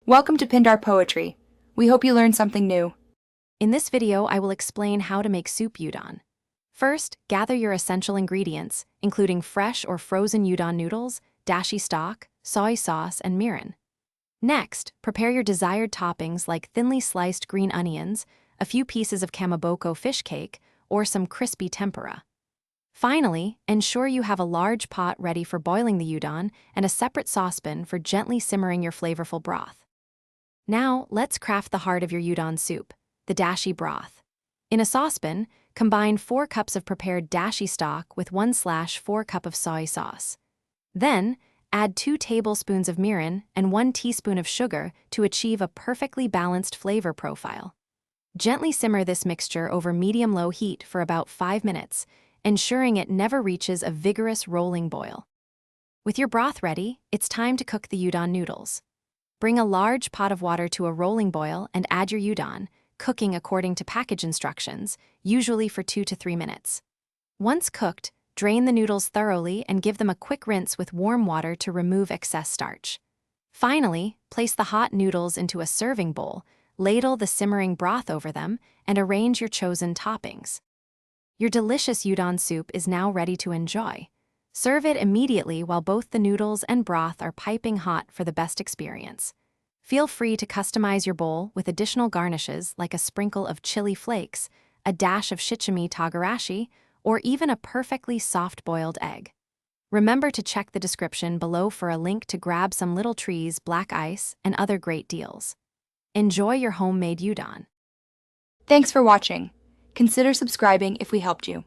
Welcome to Pindar Poetry. We hope you learned something new. In this video, I will explain how to make soup udon. First, gather your essential ingredients, including fresh or frozen udon noodles, dashi stock, soy sauce, and mirin. Next, prepare your desired toppings like thinly sliced green onions, a few pieces of kamaboko fish cake, or some crispy tempura. Finally, ensure you have a large pot ready for boiling the udon and a separate saucepan for gently simmering your flavorful broth. Now, let's craft the heart of your udon soup, the dashi broth. In a saucepan, combine 4 cups of prepared dashi stock with 1/4 cup of soy sauce. Then, add 2 tablespoons of mirin and 1 teaspoon of sugar to achieve a perfectly balanced flavor profile. Gently simmer this mixture over medium-low heat for about 5 minutes, ensuring it never reaches a vigorous rolling boil. With your broth ready, it's time to cook the udon noodles. Bring a large pot of water to a rolling boil and add your udon, cooking according to package instructions, usually for 2 to 3 minutes. Once cooked, drain the noodles thoroughly and give them a quick rinse with warm water to remove excess starch. Finally, place the hot noodles into a serving bowl, ladle the simmering broth over them, and arrange your chosen toppings. Your delicious udon soup is now ready to enjoy. Serve it immediately while both the noodles and broth are piping hot for the best experience. Feel free to customize your bowl with additional garnishes like a sprinkle of chili flakes, a dash of shichimi togarashi, or even a perfectly soft-boiled egg. Remember to check the description below for a link to grab some Little Trees black ice and other great deals. Enjoy your homemade udon. Thanks for watching. Consider subscribing if we helped you.